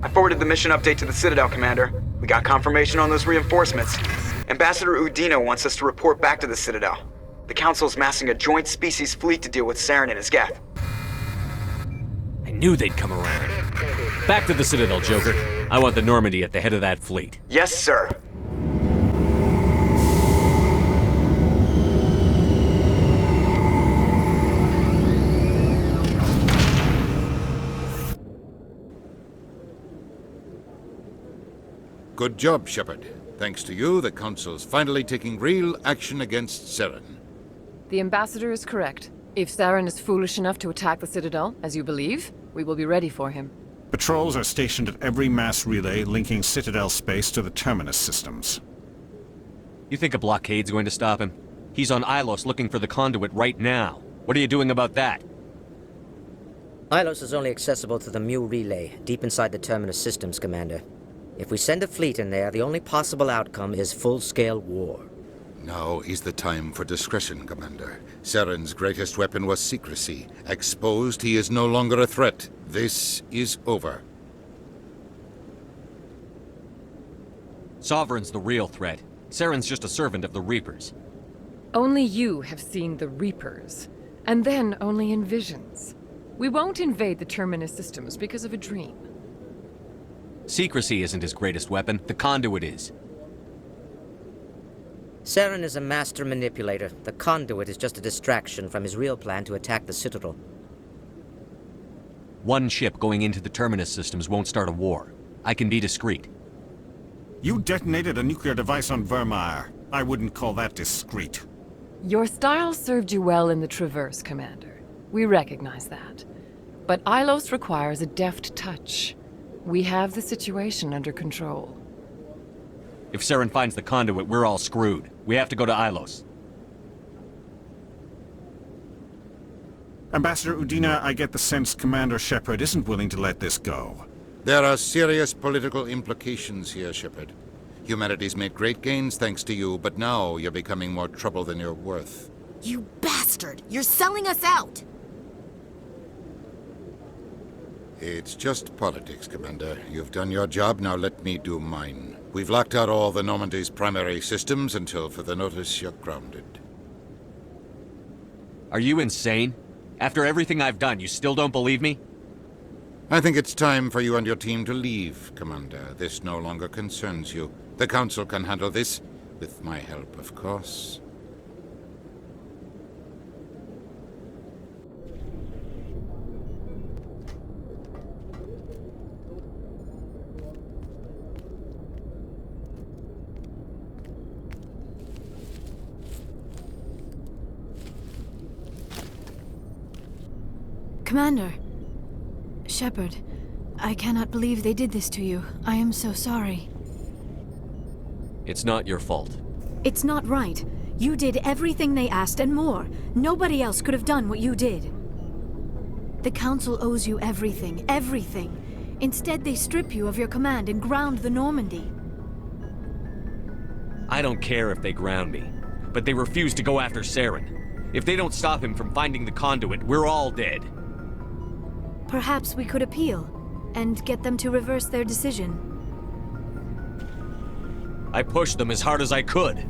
I forwarded the mission update to the Citadel, Commander. We got confirmation on those reinforcements. Ambassador Udino wants us to report back to the Citadel. The Council's massing a joint species fleet to deal with Saren and his Geth. I knew they'd come around. Back to the Citadel, Joker. I want the Normandy at the head of that fleet. Yes, sir. Good job, Shepard. Thanks to you, the Council's finally taking real action against Saren. The Ambassador is correct. If Saren is foolish enough to attack the Citadel, as you believe, we will be ready for him. Patrols are stationed at every mass relay linking Citadel space to the Terminus systems. You think a blockade's going to stop him? He's on Ilos looking for the conduit right now. What are you doing about that? Ilos is only accessible to the Mu relay, deep inside the Terminus systems, Commander. If we send a fleet in there, the only possible outcome is full-scale war. Now is the time for discretion, Commander. Saren's greatest weapon was secrecy. Exposed, he is no longer a threat. This is over. Sovereign's the real threat. Saren's just a servant of the Reapers. Only you have seen the Reapers, and then only in visions. We won't invade the Terminus systems because of a dream. Secrecy isn't his greatest weapon, the conduit is. Saren is a master manipulator. The conduit is just a distraction from his real plan to attack the Citadel. One ship going into the Terminus systems won't start a war. I can be discreet. You detonated a nuclear device on Vermeer. I wouldn't call that discreet. Your style served you well in the Traverse, Commander. We recognize that. But Ilos requires a deft touch. We have the situation under control. If Saren finds the conduit, we're all screwed. We have to go to Ilos. Ambassador Udina, I get the sense Commander Shepard isn't willing to let this go. There are serious political implications here, Shepard. Humanity's made great gains thanks to you, but now you're becoming more trouble than you're worth. You bastard! You're selling us out! It's just politics, Commander. You've done your job, now let me do mine. We've locked out all the Normandy's primary systems until further notice you're grounded. Are you insane? After everything I've done, you still don't believe me? I think it's time for you and your team to leave, Commander. This no longer concerns you. The Council can handle this, with my help, of course. Commander. Shepard, I cannot believe they did this to you. I am so sorry. It's not your fault. It's not right. You did everything they asked and more. Nobody else could have done what you did. The Council owes you everything, everything. Instead, they strip you of your command and ground the Normandy. I don't care if they ground me, but they refuse to go after Saren. If they don't stop him from finding the conduit, we're all dead. Perhaps we could appeal, and get them to reverse their decision. I pushed them as hard as I could.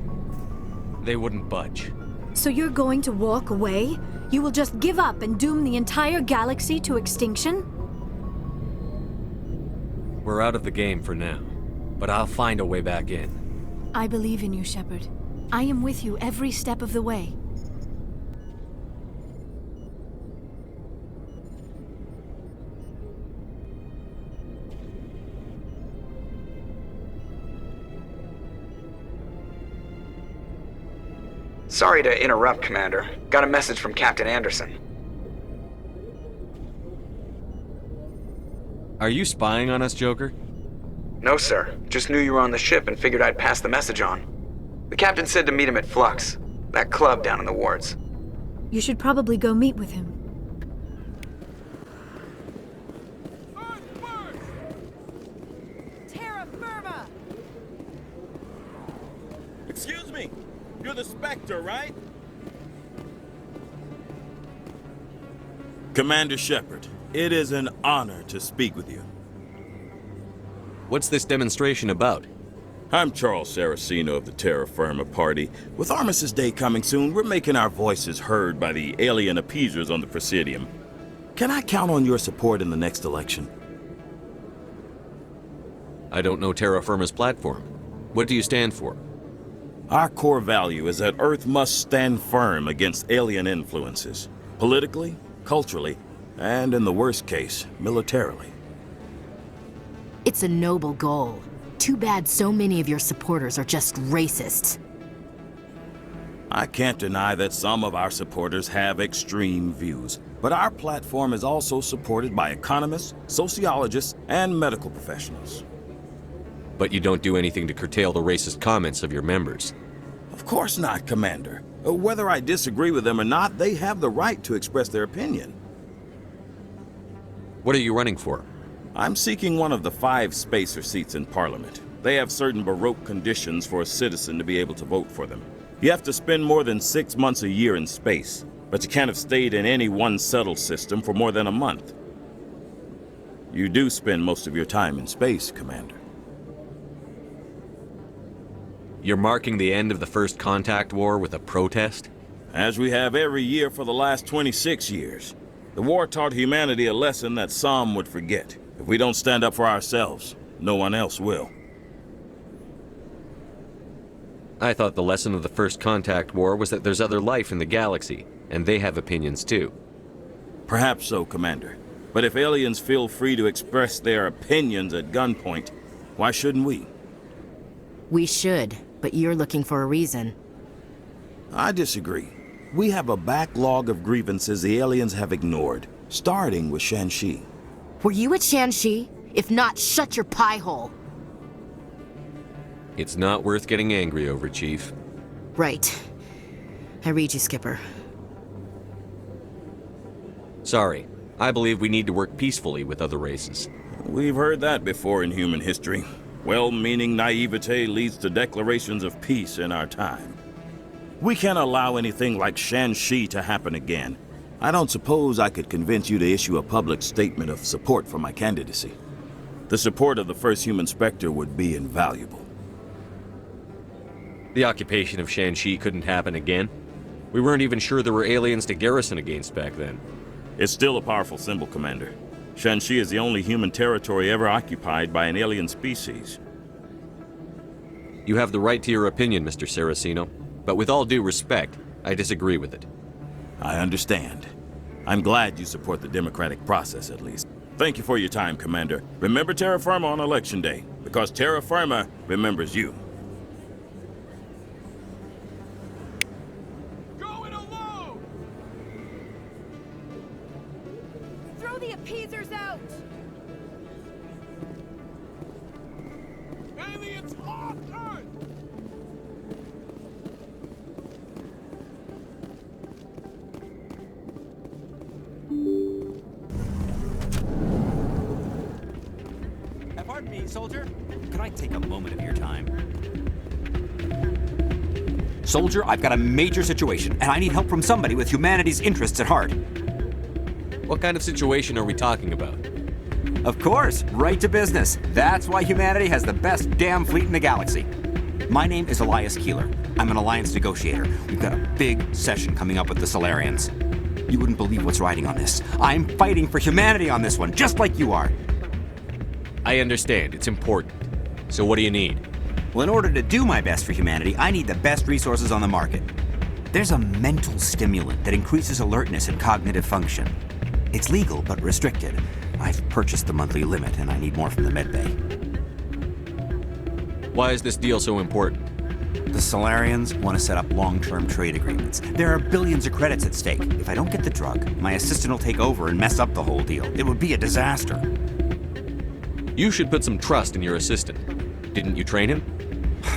They wouldn't budge. So you're going to walk away? You will just give up and doom the entire galaxy to extinction? We're out of the game for now, but I'll find a way back in. I believe in you, Shepard. I am with you every step of the way. Sorry to interrupt, Commander. Got a message from Captain Anderson. Are you spying on us, Joker? No, sir. Just knew you were on the ship and figured I'd pass the message on. The captain said to meet him at Flux, that club down in the wards. You should probably go meet with him. Terra, Firma! Excuse me! You're the Spectre, right? Commander Shepard, it is an honor to speak with you. What's this demonstration about? I'm Charles Saraceno of the Terra Firma party. With Armistice Day coming soon, we're making our voices heard by the alien appeasers on the Presidium. Can I count on your support in the next election? I don't know Terra Firma's platform. What do you stand for? Our core value is that Earth must stand firm against alien influences. Politically, culturally, and in the worst case, militarily. It's a noble goal. Too bad so many of your supporters are just racists. I can't deny that some of our supporters have extreme views, but our platform is also supported by economists, sociologists, and medical professionals. But you don't do anything to curtail the racist comments of your members. Of course not, Commander. Whether I disagree with them or not, they have the right to express their opinion. What are you running for? I'm seeking one of the 5 spacer seats in Parliament. They have certain Baroque conditions for a citizen to be able to vote for them. You have to spend more than 6 months a year in space, but you can't have stayed in any one settled system for more than a month. You do spend most of your time in space, Commander. You're marking the end of the First Contact War with a protest? As we have every year for the last 26 years. The war taught humanity a lesson that some would forget. If we don't stand up for ourselves, no one else will. I thought the lesson of the First Contact War was that there's other life in the galaxy, and they have opinions too. Perhaps so, Commander. But if aliens feel free to express their opinions at gunpoint, why shouldn't we? We should, but you're looking for a reason. I disagree. We have a backlog of grievances the aliens have ignored, starting with Shanxi. Were you at Shanxi? If not, shut your pie hole. It's not worth getting angry over, Chief. Right. I read you, Skipper. Sorry. I believe we need to work peacefully with other races. We've heard that before in human history. Well-meaning naivete leads to declarations of peace in our time. We can't allow anything like Shanxi to happen again. I don't suppose I could convince you to issue a public statement of support for my candidacy. The support of the first human Spectre would be invaluable. The occupation of Shanxi couldn't happen again. We weren't even sure there were aliens to garrison against back then. It's still a powerful symbol, Commander. Shanxi is the only human territory ever occupied by an alien species. You have the right to your opinion, Mr. Saraceno, but with all due respect, I disagree with it. I understand. I'm glad you support the democratic process, at least. Thank you for your time, Commander. Remember Terra Firma on Election Day, because Terra Firma remembers you. Going alone! Throw the appeasers out! Aliens off Earth! Pardon me, soldier. Could I take a moment of your time? Soldier, I've got a major situation, and I need help from somebody with humanity's interests at heart. What kind of situation are we talking about? Of course, right to business. That's why humanity has the best damn fleet in the galaxy. My name is Elias Keeler. I'm an alliance negotiator. We've got a big session coming up with the Solarians. You wouldn't believe what's riding on this. I'm fighting for humanity on this one, just like you are. I understand. It's important. So what do you need? Well, in order to do my best for humanity, I need the best resources on the market. There's a mental stimulant that increases alertness and cognitive function. It's legal, but restricted. I've purchased the monthly limit, and I need more from the medbay. Why is this deal so important? The Solarians want to set up long-term trade agreements. There are billions of credits at stake. If I don't get the drug, my assistant will take over and mess up the whole deal. It would be a disaster. You should put some trust in your assistant. Didn't you train him?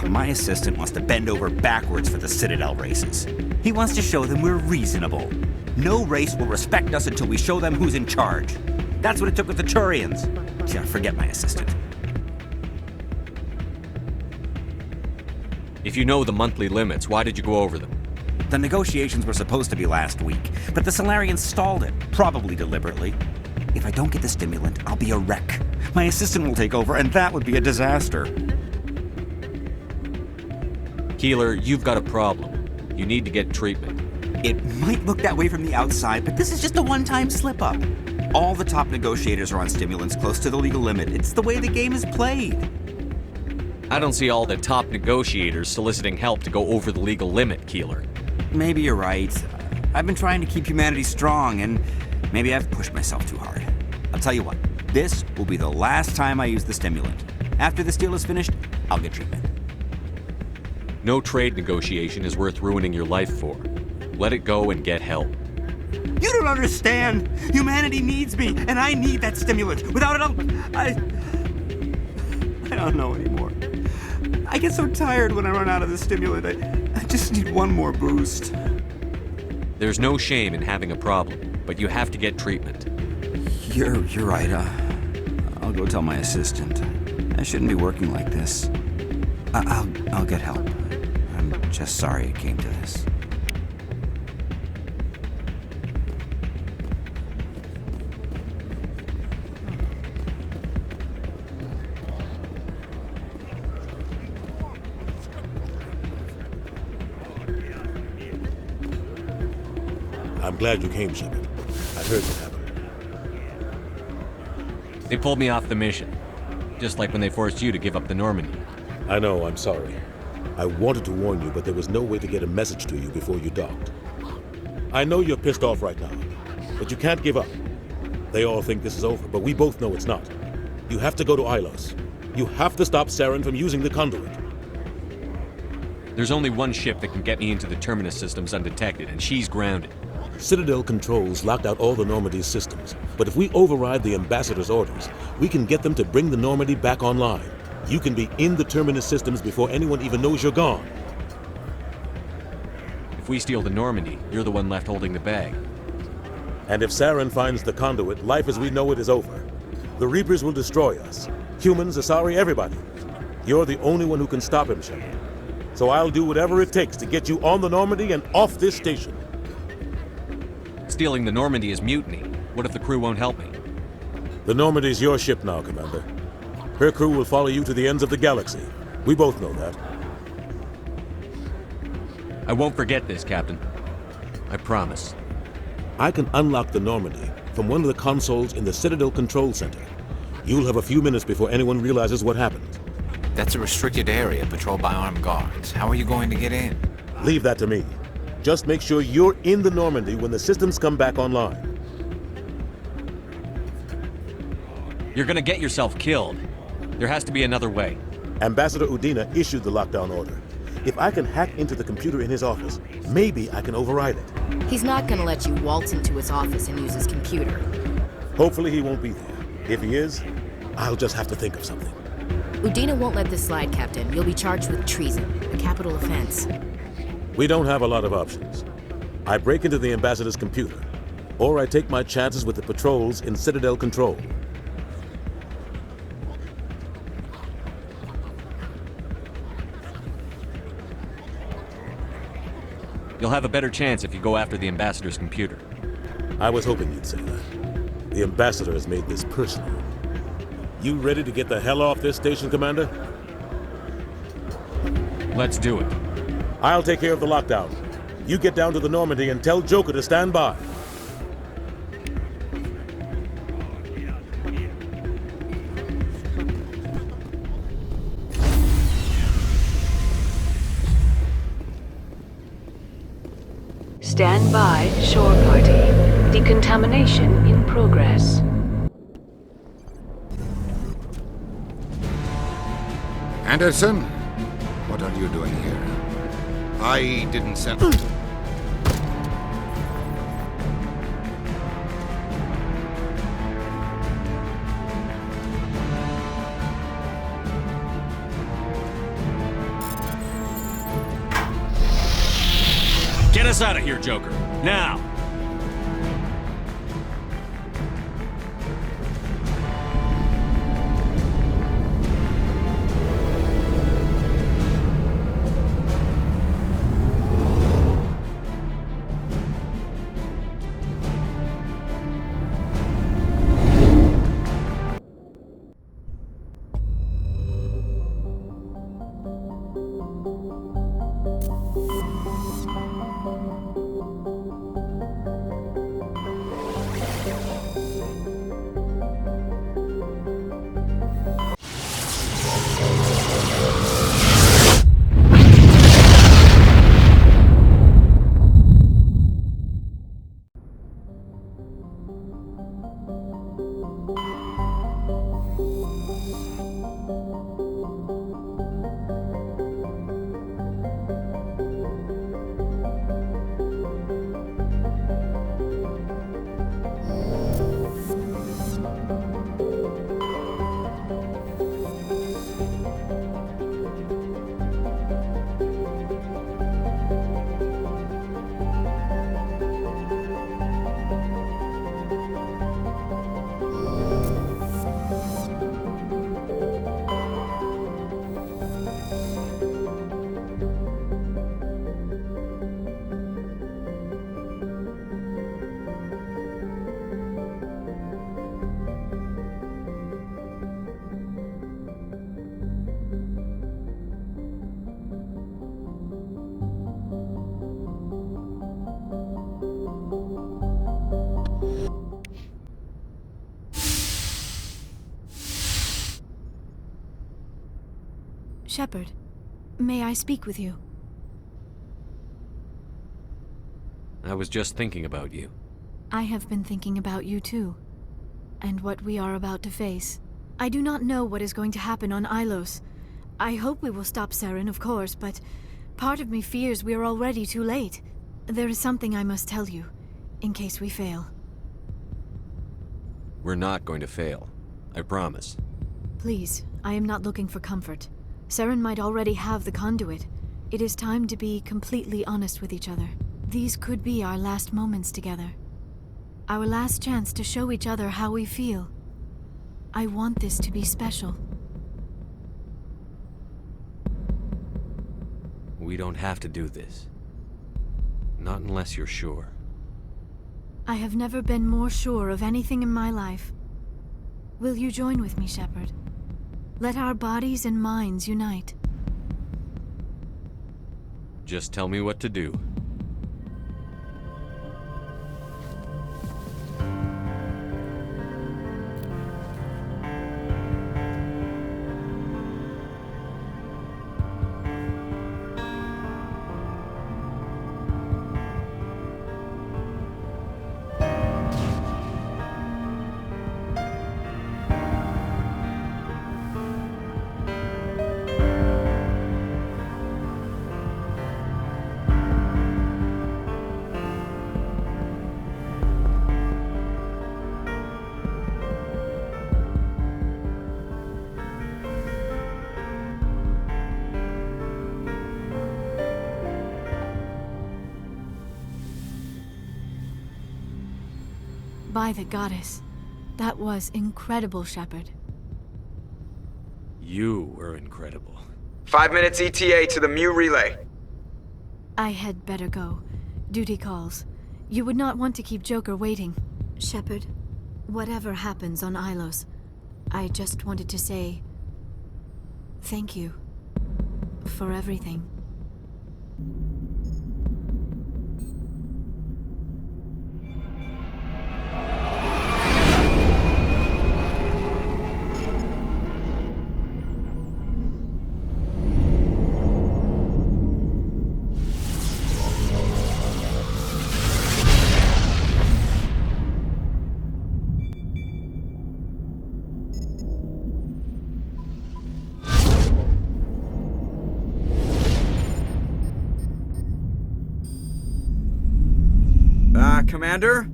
My assistant wants to bend over backwards for the Citadel races. He wants to show them we're reasonable. No race will respect us until we show them who's in charge. That's what it took with the Turians. Yeah, forget my assistant. If you know the monthly limits, why did you go over them? The negotiations were supposed to be last week, but the Solarians stalled it, probably deliberately. If I don't get the stimulant, I'll be a wreck. My assistant will take over, and that would be a disaster. Keeler, you've got a problem. You need to get treatment. It might look that way from the outside, but this is just a one-time slip-up. All the top negotiators are on stimulants close to the legal limit. It's the way the game is played. I don't see all the top negotiators soliciting help to go over the legal limit, Keeler. Maybe you're right. I've been trying to keep humanity strong, and maybe I've pushed myself too hard. I'll tell you what, this will be the last time I use the stimulant. After this deal is finished, I'll get treatment. No trade negotiation is worth ruining your life for. Let it go and get help. You don't understand! Humanity needs me, and I need that stimulant. Without it, I don't know anymore. I get so tired when I run out of the stimulant. I just need one more boost. There's no shame in having a problem, but you have to get treatment. You're right. I'll go tell my assistant. I shouldn't be working like this. I'll get help. I'm just sorry it came to this. I'm glad you came, Shepard. I heard what happened. They pulled me off the mission. Just like when they forced you to give up the Normandy. I know, I'm sorry. I wanted to warn you, but there was no way to get a message to you before you docked. I know you're pissed off right now, but you can't give up. They all think this is over, but we both know it's not. You have to go to Ilos. You have to stop Saren from using the conduit. There's only one ship that can get me into the Terminus systems undetected, and she's grounded. Citadel controls locked out all the Normandy's systems, but if we override the Ambassador's orders, we can get them to bring the Normandy back online. You can be in the Terminus systems before anyone even knows you're gone. If we steal the Normandy, you're the one left holding the bag. And if Saren finds the conduit, life as we know it is over. The Reapers will destroy us. Humans, Asari, everybody. You're the only one who can stop him, Shepard. So I'll do whatever it takes to get you on the Normandy and off this station. Stealing the Normandy is mutiny. What if the crew won't help me? The Normandy's your ship now, Commander. Her crew will follow you to the ends of the galaxy. We both know that. I won't forget this, Captain. I promise. I can unlock the Normandy from one of the consoles in the Citadel Control Center. You'll have a few minutes before anyone realizes what happened. That's a restricted area patrolled by armed guards. How are you going to get in? Leave that to me. Just make sure you're in the Normandy when the systems come back online. You're gonna get yourself killed. There has to be another way. Ambassador Udina issued the lockdown order. If I can hack into the computer in his office, maybe I can override it. He's not gonna let you waltz into his office and use his computer. Hopefully he won't be there. If he is, I'll just have to think of something. Udina won't let this slide, Captain. You'll be charged with treason, a capital offense. We don't have a lot of options. I break into the Ambassador's computer, or I take my chances with the patrols in Citadel Control. You'll have a better chance if you go after the Ambassador's computer. I was hoping you'd say that. The Ambassador has made this personal. You ready to get the hell off this station, Commander? Let's do it. I'll take care of the lockdown. You get down to the Normandy and tell Joker to stand by. Stand by, shore party. Decontamination in progress. Anderson, what are you doing here? I didn't send... Get us out of here, Joker. Now! Shepard, may I speak with you? I was just thinking about you. I have been thinking about you too, and what we are about to face. I do not know what is going to happen on Ilos. I hope we will stop Saren, of course, but part of me fears we are already too late. There is something I must tell you, in case we fail. We're not going to fail. I promise. Please, I am not looking for comfort. Saren might already have the conduit. It is time to be completely honest with each other. These could be our last moments together. Our last chance to show each other how we feel. I want this to be special. We don't have to do this. Not unless you're sure. I have never been more sure of anything in my life. Will you join with me, Shepard? Let our bodies and minds unite. Just tell me what to do. By the goddess. That was incredible, Shepard. You were incredible. 5 minutes ETA to the Mu relay. I had better go. Duty calls. You would not want to keep Joker waiting. Shepard, whatever happens on Ilos, I just wanted to say thank you for everything. Commander?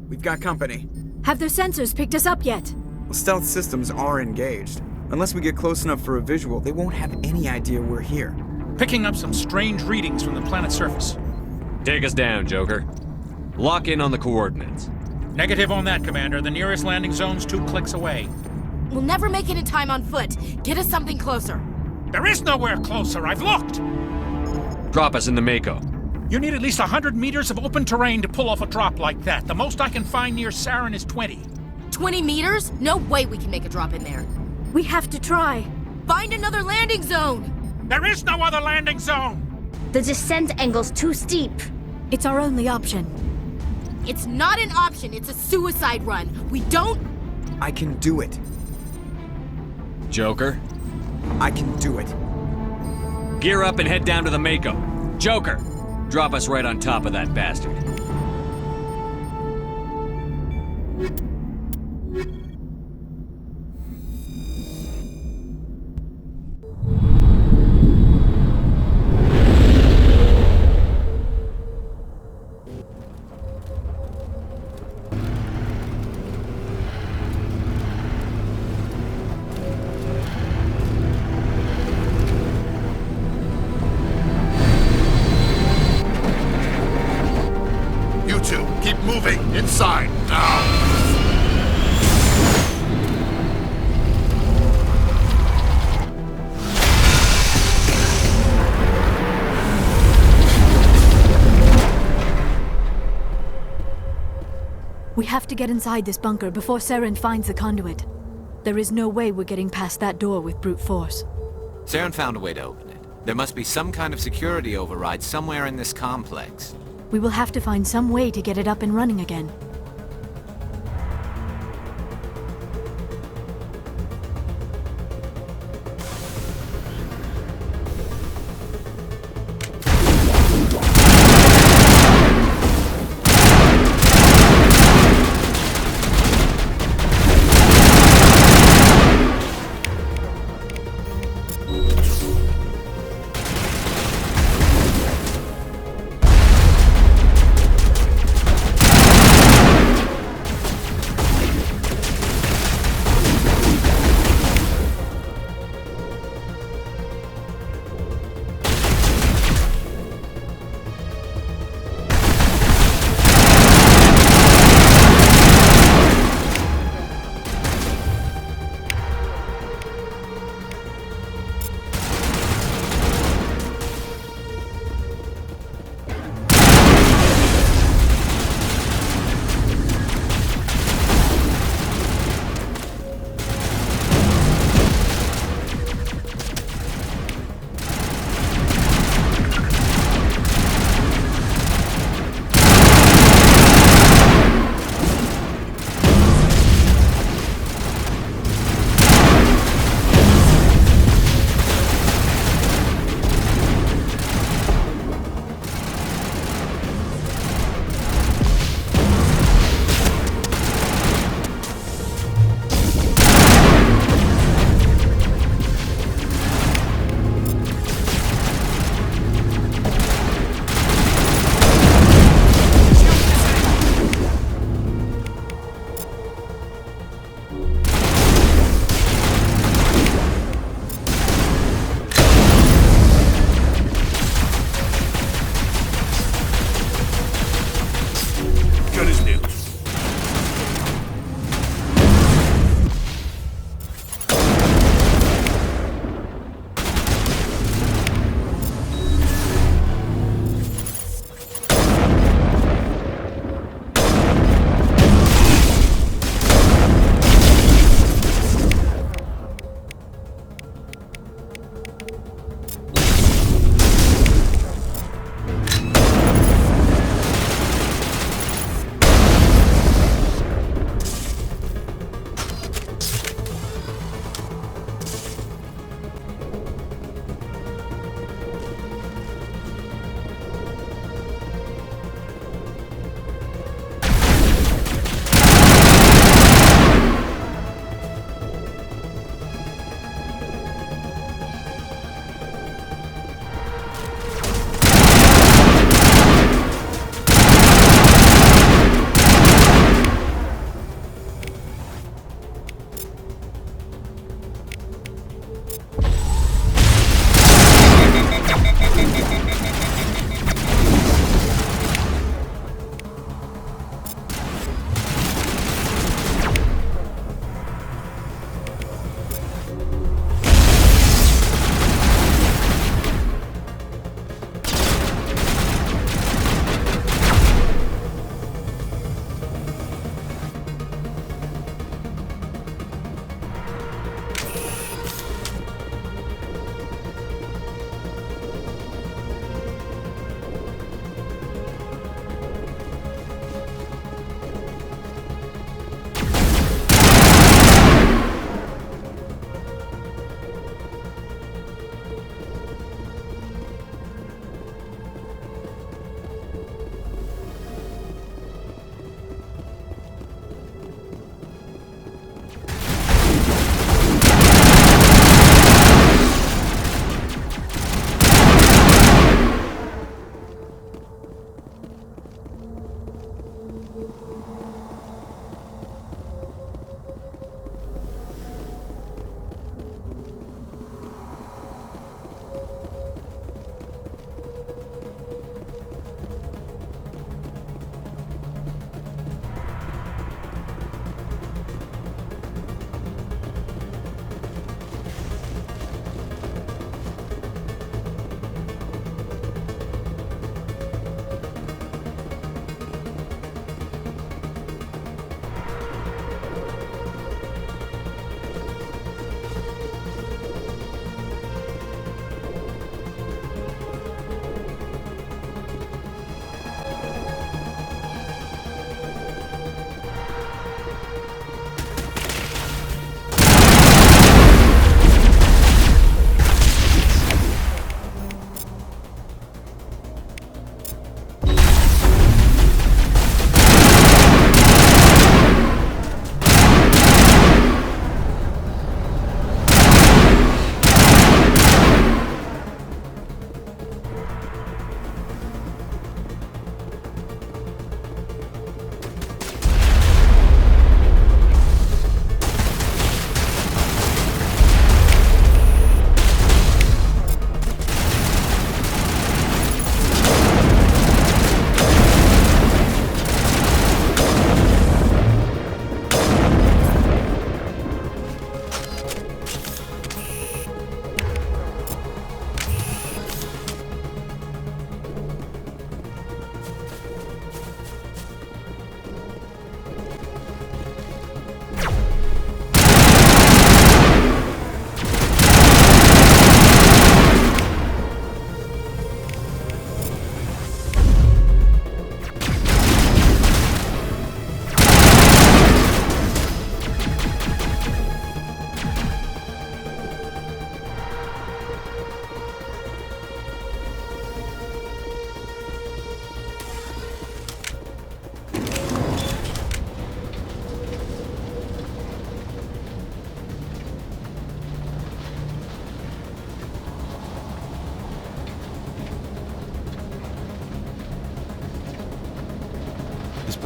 We've got company. Have their sensors picked us up yet? Well, stealth systems are engaged. Unless we get close enough for a visual, they won't have any idea we're here. Picking up some strange readings from the planet's surface. Take us down, Joker. Lock in on the coordinates. Negative on that, Commander. The nearest landing zone's 2 clicks away. We'll never make it in time on foot. Get us something closer. There is nowhere closer. I've looked. Drop us in the Mako. You need at least 100 meters of open terrain to pull off a drop like that. The most I can find near Saren is 20. 20 meters? No way we can make a drop in there. We have to try. Find another landing zone! There is no other landing zone! The descent angle's too steep. It's our only option. It's not an option, it's a suicide run. We don't... I can do it. Joker? I can do it. Gear up and head down to the Mako. Joker! Drop us right on top of that bastard. Inside, now! We have to get inside this bunker before Saren finds the conduit. There is no way we're getting past that door with brute force. Saren found a way to open it. There must be some kind of security override somewhere in this complex. We will have to find some way to get it up and running again.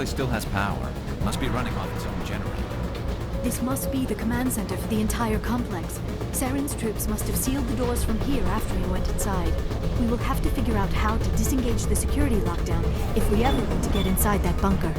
place still has power. It must be running off its own generator. This must be the command center for the entire complex. Saren's troops must have sealed the doors from here after he went inside. We will have to figure out how to disengage the security lockdown if we ever want to get inside that bunker.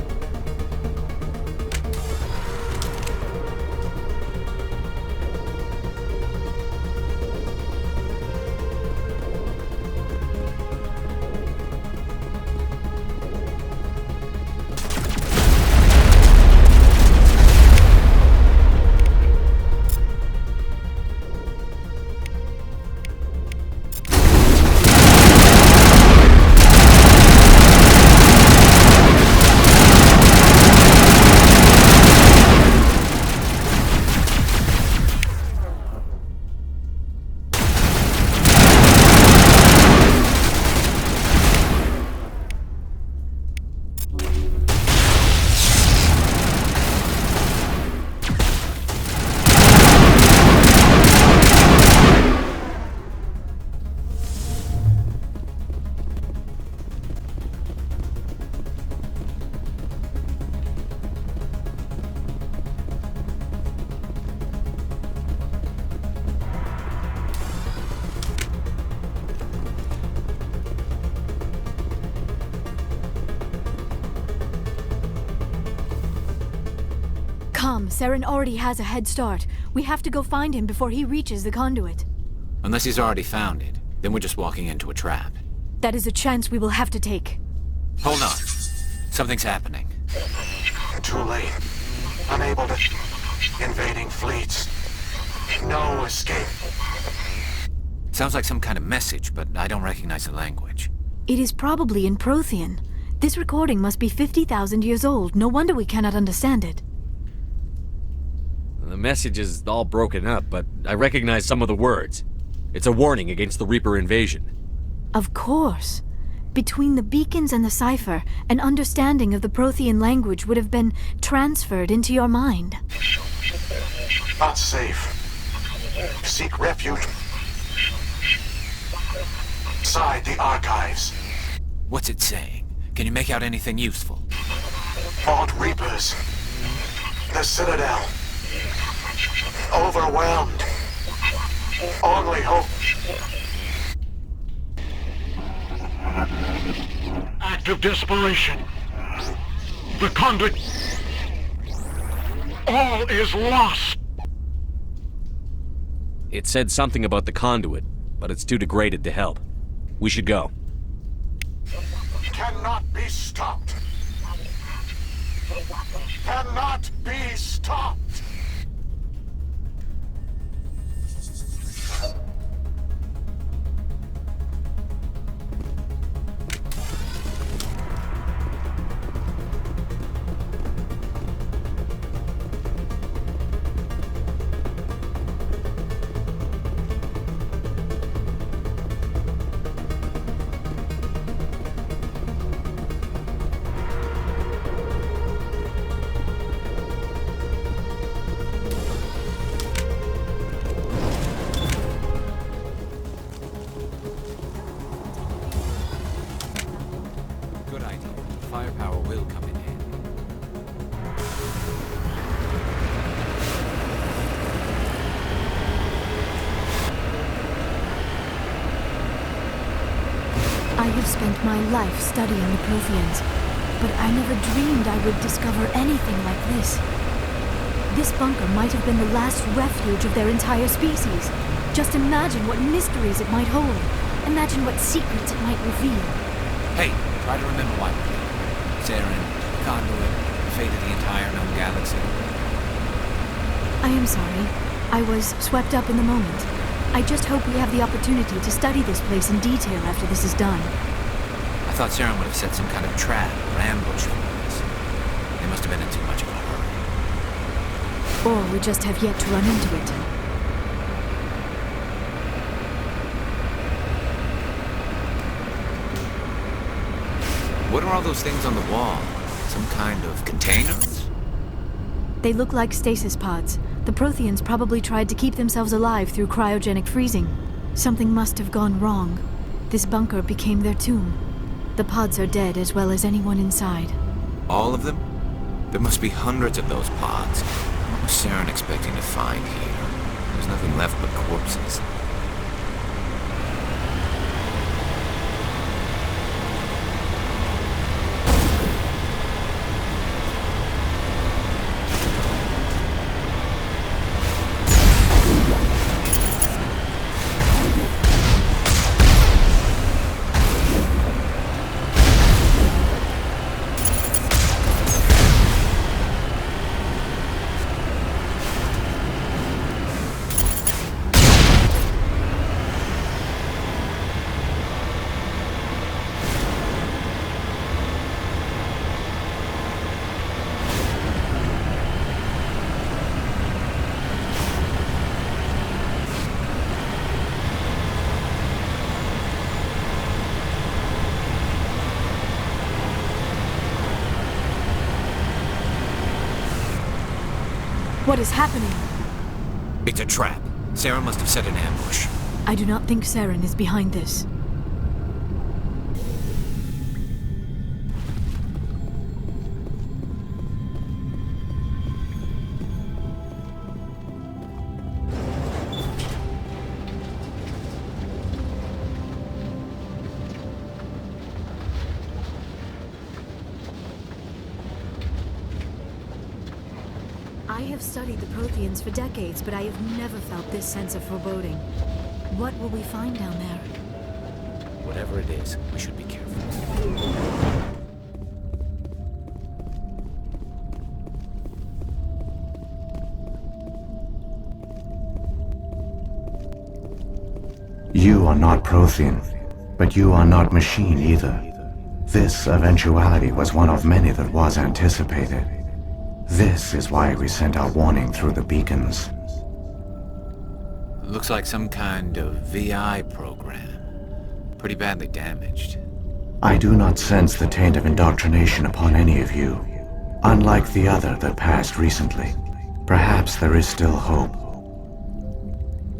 Saren already has a head start. We have to go find him before he reaches the conduit. Unless he's already found it, then we're just walking into a trap. That is a chance we will have to take. Hold on. Something's happening. Too late. Unable to... Invading fleets. No escape. Sounds like some kind of message, but I don't recognize the language. It is probably in Prothean. This recording must be 50,000 years old. No wonder we cannot understand it. The message is all broken up, but I recognize some of the words. It's a warning against the Reaper invasion. Of course. Between the beacons and the cipher, an understanding of the Prothean language would have been transferred into your mind. Not safe. Seek refuge inside the archives. What's it saying? Can you make out anything useful? Vault Reapers. The Citadel. Overwhelmed. Only hope. Act of desperation. The conduit. All is lost. It said something about the conduit, but it's too degraded to help. We should go. Cannot be stopped. Cannot be stopped. I have spent my life studying the Protheans, but I never dreamed I would discover anything like this. This bunker might have been the last refuge of their entire species. Just imagine what mysteries it might hold. Imagine what secrets it might reveal. Hey, try to remember why we're here. Saren, Conduit, the fate of the entire known galaxy. I am sorry. I was swept up in the moment. I just hope we have the opportunity to study this place in detail after this is done. I thought Saren would have set some kind of trap or ambush for us. They must have been in too much of a hurry. Or we just have yet to run into it. What are all those things on the wall? Some kind of containers? They look like stasis pods. The Protheans probably tried to keep themselves alive through cryogenic freezing. Something must have gone wrong. This bunker became their tomb. The pods are dead as well as anyone inside. All of them? There must be hundreds of those pods. What was Saren expecting to find here? There's nothing left but corpses. What is happening? It's a trap. Saren must have set an ambush. I do not think Saren is behind this. I have studied the Protheans for decades, but I have never felt this sense of foreboding. What will we find down there? Whatever it is, we should be careful. You are not Prothean, but you are not machine either. This eventuality was one of many that was anticipated. This is why we sent our warning through the beacons. Looks like some kind of VI program. Pretty badly damaged. I do not sense the taint of indoctrination upon any of you, unlike the other that passed recently. Perhaps there is still hope.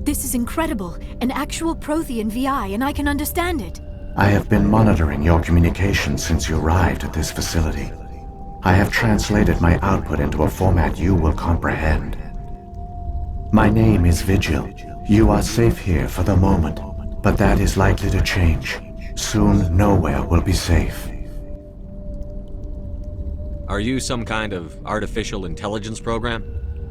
This is incredible. An actual Prothean VI, and I can understand it. I have been monitoring your communications since you arrived at this facility. I have translated my output into a format you will comprehend. My name is Vigil. You are safe here for the moment, but that is likely to change. Soon, nowhere will be safe. Are you some kind of artificial intelligence program?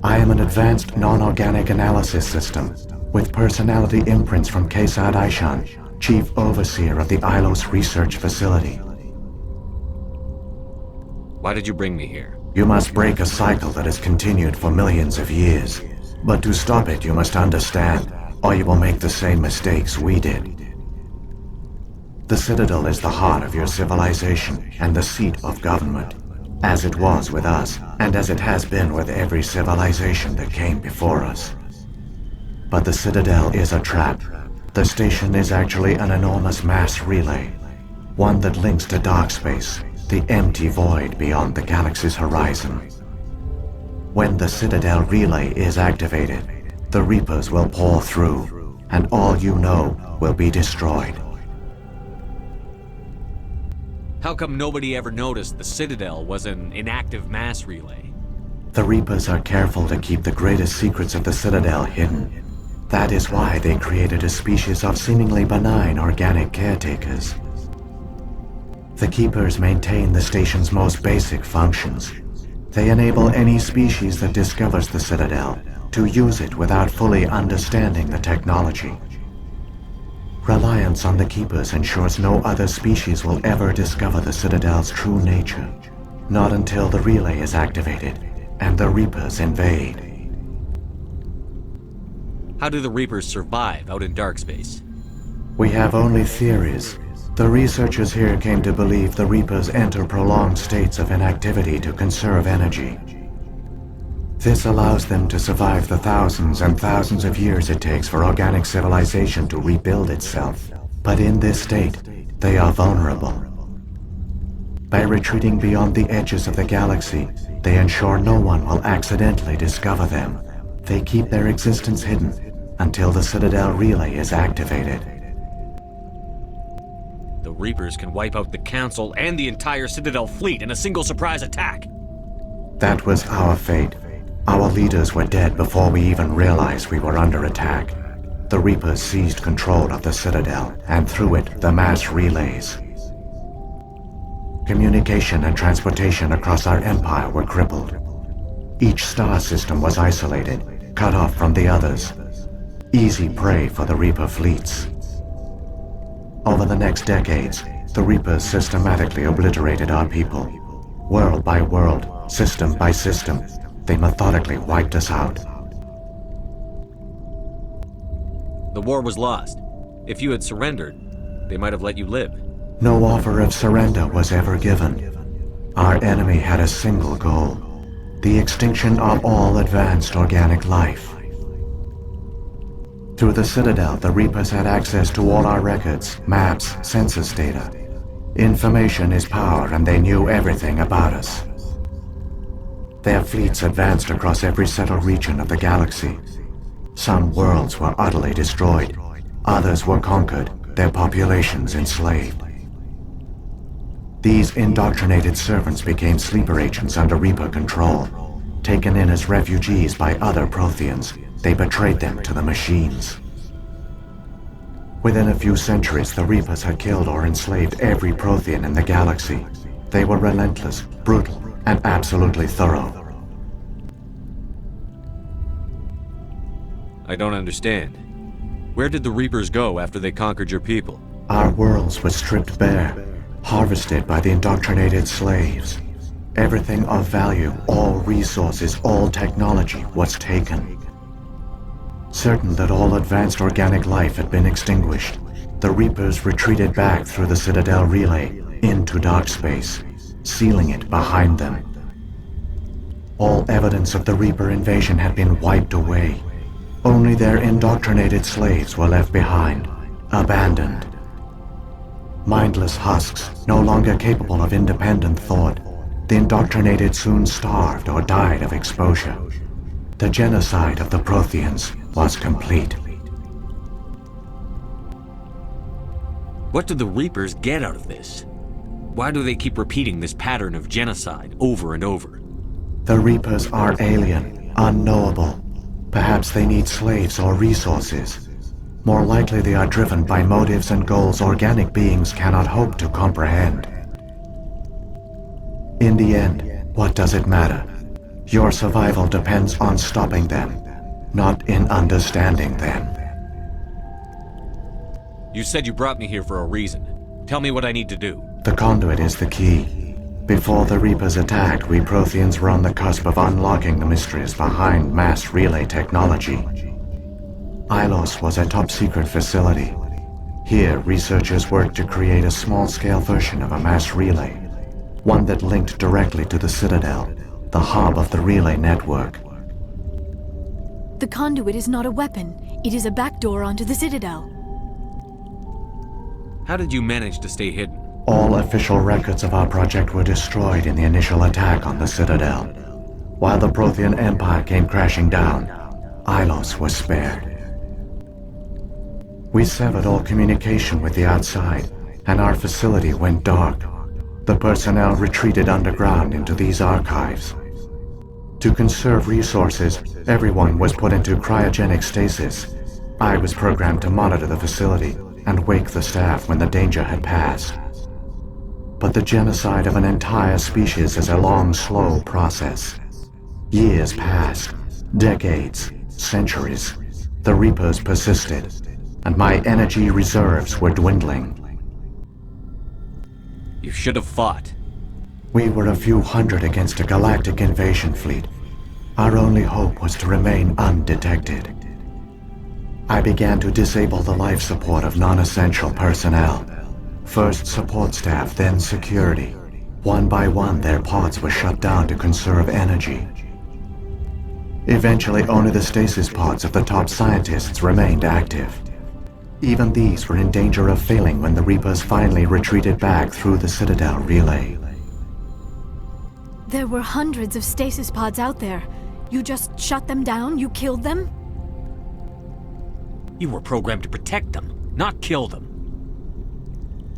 I am an advanced non-organic analysis system, with personality imprints from Kesad Aishan, Chief Overseer of the Ilos Research Facility. Why did you bring me here? You must break a cycle that has continued for millions of years. But to stop it, you must understand, or you will make the same mistakes we did. The Citadel is the heart of your civilization and the seat of government, as it was with us, and as it has been with every civilization that came before us. But the Citadel is a trap. The station is actually an enormous mass relay, one that links to dark space, the empty void beyond the galaxy's horizon. When the Citadel relay is activated, the Reapers will pour through, and all you know will be destroyed. How come nobody ever noticed the Citadel was an inactive mass relay? The Reapers are careful to keep the greatest secrets of the Citadel hidden. That is why they created a species of seemingly benign organic caretakers. The Keepers maintain the station's most basic functions. They enable any species that discovers the Citadel to use it without fully understanding the technology. Reliance on the Keepers ensures no other species will ever discover the Citadel's true nature. Not until the relay is activated and the Reapers invade. How do the Reapers survive out in dark space? We have only theories. The researchers here came to believe the Reapers enter prolonged states of inactivity to conserve energy. This allows them to survive the thousands and thousands of years it takes for organic civilization to rebuild itself. But in this state, they are vulnerable. By retreating beyond the edges of the galaxy, they ensure no one will accidentally discover them. They keep their existence hidden until the Citadel relay is activated. The Reapers can wipe out the Council and the entire Citadel fleet in a single surprise attack. That was our fate. Our leaders were dead before we even realized we were under attack. The Reapers seized control of the Citadel, and through it, the mass relays. Communication and transportation across our empire were crippled. Each star system was isolated, cut off from the others. Easy prey for the Reaper fleets. Over the next decades, the Reapers systematically obliterated our people. World by world, system by system, they methodically wiped us out. The war was lost. If you had surrendered, they might have let you live. No offer of surrender was ever given. Our enemy had a single goal: the extinction of all advanced organic life. Through the Citadel, the Reapers had access to all our records, maps, census data. Information is power, and they knew everything about us. Their fleets advanced across every settled region of the galaxy. Some worlds were utterly destroyed. Others were conquered, their populations enslaved. These indoctrinated servants became sleeper agents under Reaper control. Taken in as refugees by other Protheans, they betrayed them to the machines. Within a few centuries, the Reapers had killed or enslaved every Prothean in the galaxy. They were relentless, brutal, and absolutely thorough. I don't understand. Where did the Reapers go after they conquered your people? Our worlds were stripped bare, harvested by the indoctrinated slaves. Everything of value, all resources, all technology was taken. Certain that all advanced organic life had been extinguished, the Reapers retreated back through the Citadel relay into dark space, sealing it behind them. All evidence of the Reaper invasion had been wiped away. Only their indoctrinated slaves were left behind, abandoned. Mindless husks, no longer capable of independent thought, the indoctrinated soon starved or died of exposure. The genocide of the Protheans was complete. What do the Reapers get out of this? Why do they keep repeating this pattern of genocide over and over? The Reapers are alien, unknowable. Perhaps they need slaves or resources. More likely they are driven by motives and goals organic beings cannot hope to comprehend. In the end, what does it matter? Your survival depends on stopping them, not in understanding them. You said you brought me here for a reason. Tell me what I need to do. The conduit is the key. Before the Reapers attacked, we Protheans were on the cusp of unlocking the mysteries behind mass relay technology. Ilos was a top-secret facility. Here, researchers worked to create a small-scale version of a mass relay, one that linked directly to the Citadel, the hub of the relay network. The conduit is not a weapon. It is a backdoor onto the Citadel. How did you manage to stay hidden? All official records of our project were destroyed in the initial attack on the Citadel. While the Prothean Empire came crashing down, Ilos was spared. We severed all communication with the outside, and our facility went dark. The personnel retreated underground into these archives. To conserve resources, everyone was put into cryogenic stasis. I was programmed to monitor the facility and wake the staff when the danger had passed. But the genocide of an entire species is a long, slow process. Years passed, decades, centuries. The Reapers persisted, and my energy reserves were dwindling. You should have fought. We were a few hundred against a galactic invasion fleet. Our only hope was to remain undetected. I began to disable the life support of non-essential personnel. First support staff, then security. One by one, their pods were shut down to conserve energy. Eventually, only the stasis pods of the top scientists remained active. Even these were in danger of failing when the Reapers finally retreated back through the Citadel relay. There were hundreds of stasis pods out there. You just shut them down? You killed them? You were programmed to protect them, not kill them.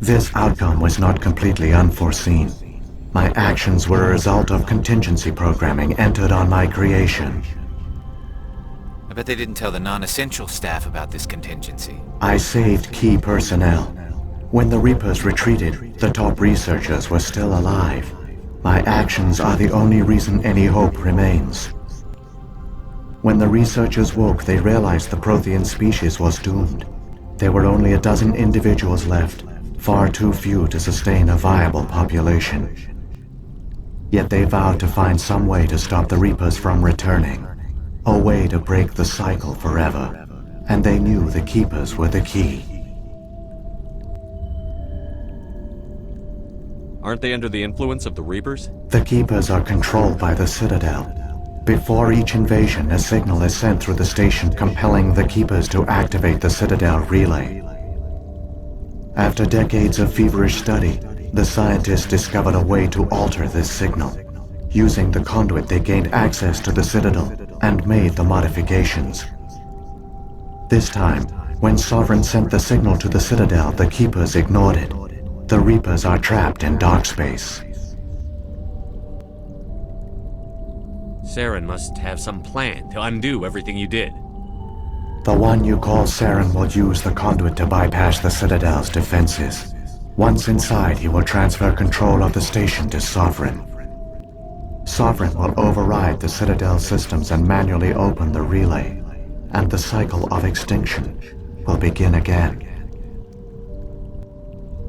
This outcome was not completely unforeseen. My actions were a result of contingency programming entered on my creation. I bet they didn't tell the non-essential staff about this contingency. I saved key personnel. When the Reapers retreated, the top researchers were still alive. My actions are the only reason any hope remains. When the researchers woke, they realized the Prothean species was doomed. There were only a dozen individuals left, far too few to sustain a viable population. Yet they vowed to find some way to stop the Reapers from returning, a way to break the cycle forever, and they knew the Keepers were the key. Aren't they under the influence of the Reapers? The Keepers are controlled by the Citadel. Before each invasion, a signal is sent through the station compelling the Keepers to activate the Citadel relay. After decades of feverish study, the scientists discovered a way to alter this signal. Using the conduit, they gained access to the Citadel and made the modifications. This time, when Sovereign sent the signal to the Citadel, the Keepers ignored it. The Reapers are trapped in dark space. Saren must have some plan to undo everything you did. The one you call Saren will use the conduit to bypass the Citadel's defenses. Once inside, he will transfer control of the station to Sovereign. Sovereign will override the Citadel systems and manually open the relay, and the cycle of extinction will begin again.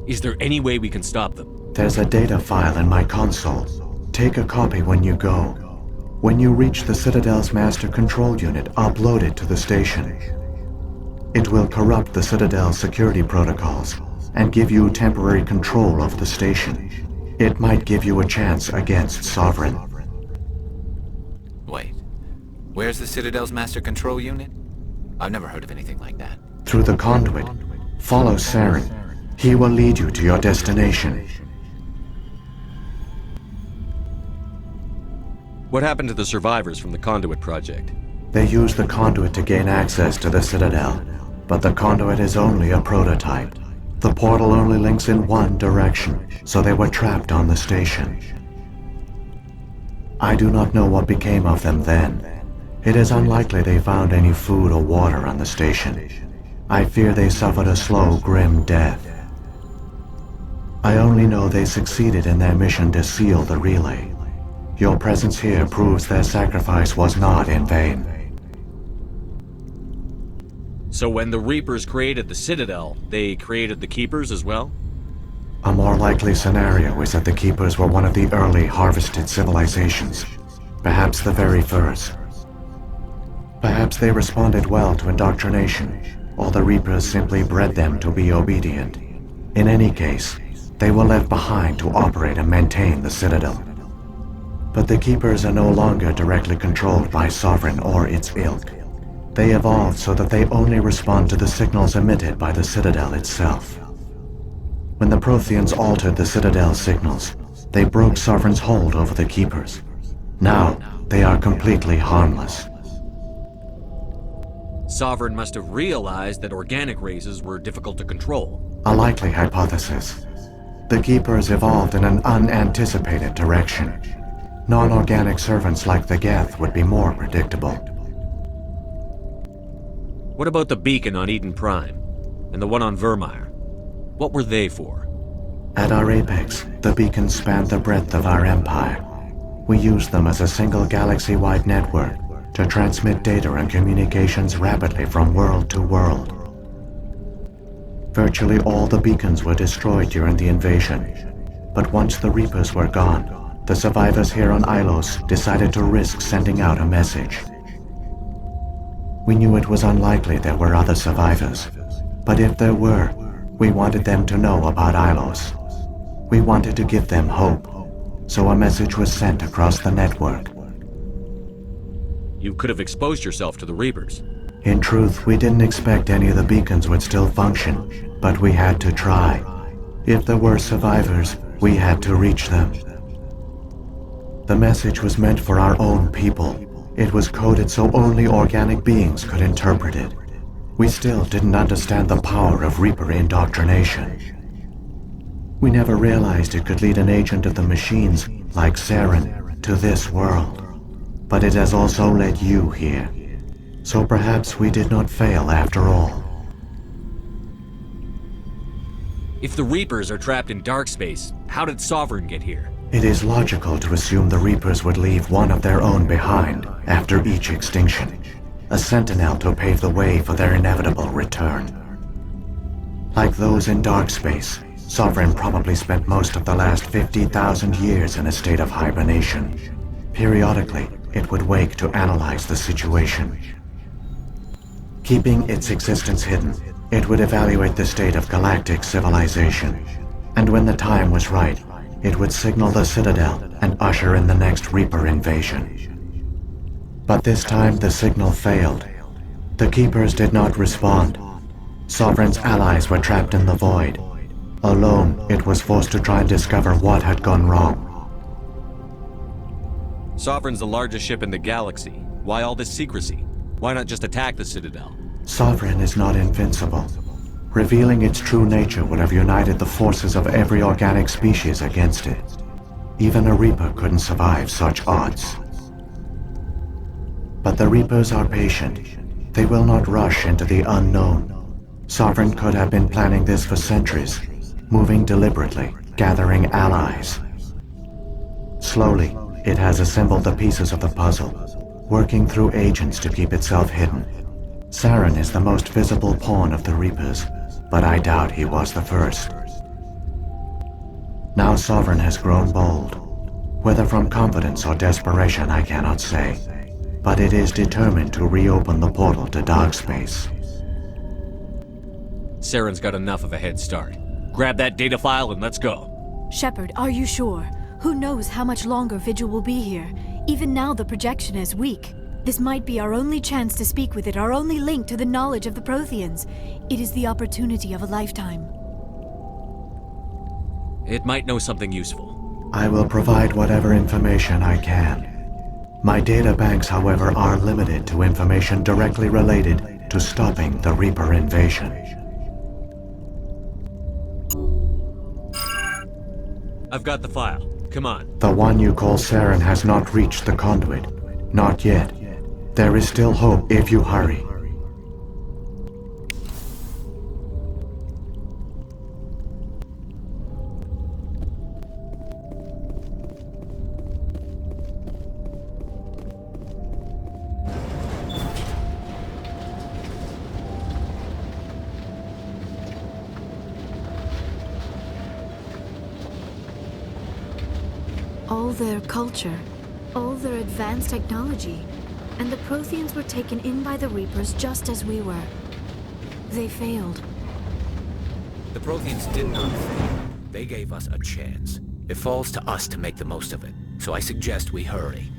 Is there any way we can stop them? There's a data file in my console. Take a copy when you go. When you reach the Citadel's master control unit, upload it to the station. It will corrupt the Citadel's security protocols and give you temporary control of the station. It might give you a chance against Sovereign. Wait. Where's the Citadel's master control unit? I've never heard of anything like that. Through the conduit, follow Saren. He will lead you to your destination. What happened to the survivors from the Conduit project? They used the conduit to gain access to the Citadel, but the conduit is only a prototype. The portal only links in one direction, so they were trapped on the station. I do not know what became of them then. It is unlikely they found any food or water on the station. I fear they suffered a slow, grim death. I only know they succeeded in their mission to seal the relay. Your presence here proves their sacrifice was not in vain. So when the Reapers created the Citadel, they created the Keepers as well? A more likely scenario is that the Keepers were one of the early harvested civilizations, perhaps the very first. Perhaps they responded well to indoctrination, or the Reapers simply bred them to be obedient. In any case, they were left behind to operate and maintain the Citadel. But the Keepers are no longer directly controlled by Sovereign or its ilk. They evolved so that they only respond to the signals emitted by the Citadel itself. When the Protheans altered the Citadel's signals, they broke Sovereign's hold over the Keepers. Now, they are completely harmless. Sovereign must have realized that organic races were difficult to control. A likely hypothesis. The Keepers evolved in an unanticipated direction. Non-organic servants like the Geth would be more predictable. What about the beacon on Eden Prime? And the one on Vermeer? What were they for? At our apex, the beacons spanned the breadth of our empire. We used them as a single galaxy-wide network to transmit data and communications rapidly from world to world. Virtually all the beacons were destroyed during the invasion, but once the Reapers were gone, the survivors here on Ilos decided to risk sending out a message. We knew it was unlikely there were other survivors, but if there were, we wanted them to know about Ilos. We wanted to give them hope, so a message was sent across the network. You could have exposed yourself to the Reapers. In truth, we didn't expect any of the beacons would still function, but we had to try. If there were survivors, we had to reach them. The message was meant for our own people. It was coded so only organic beings could interpret it. We still didn't understand the power of Reaper indoctrination. We never realized it could lead an agent of the machines, like Saren, to this world. But it has also led you here. So perhaps we did not fail after all. If the Reapers are trapped in dark space, how did Sovereign get here? It is logical to assume the Reapers would leave one of their own behind after each extinction. A sentinel to pave the way for their inevitable return. Like those in dark space, Sovereign probably spent most of the last 50,000 years in a state of hibernation. Periodically, it would wake to analyze the situation. Keeping its existence hidden, it would evaluate the state of galactic civilization. And when the time was right, it would signal the Citadel and usher in the next Reaper invasion. But this time the signal failed. The Keepers did not respond. Sovereign's allies were trapped in the void. Alone, it was forced to try and discover what had gone wrong. Sovereign's the largest ship in the galaxy. Why all this secrecy? Why not just attack the Citadel? Sovereign is not invincible. Revealing its true nature would have united the forces of every organic species against it. Even a Reaper couldn't survive such odds. But the Reapers are patient. They will not rush into the unknown. Sovereign could have been planning this for centuries, moving deliberately, gathering allies. Slowly, it has assembled the pieces of the puzzle, working through agents to keep itself hidden. Saren is the most visible pawn of the Reapers, but I doubt he was the first. Now Sovereign has grown bold. Whether from confidence or desperation, I cannot say. But it is determined to reopen the portal to dark space. Saren's got enough of a head start. Grab that data file and let's go. Shepard, are you sure? Who knows how much longer Vigil will be here? Even now the projection is weak. This might be our only chance to speak with it, our only link to the knowledge of the Protheans. It is the opportunity of a lifetime. It might know something useful. I will provide whatever information I can. My data banks, however, are limited to information directly related to stopping the Reaper invasion. I've got the file. Come on. The one you call Saren has not reached the conduit. Not yet. There is still hope if you hurry. All their culture, all their advanced technology, and the Protheans were taken in by the Reapers just as we were. They failed. The Protheans did not fail. They gave us a chance. It falls to us to make the most of it. So I suggest we hurry.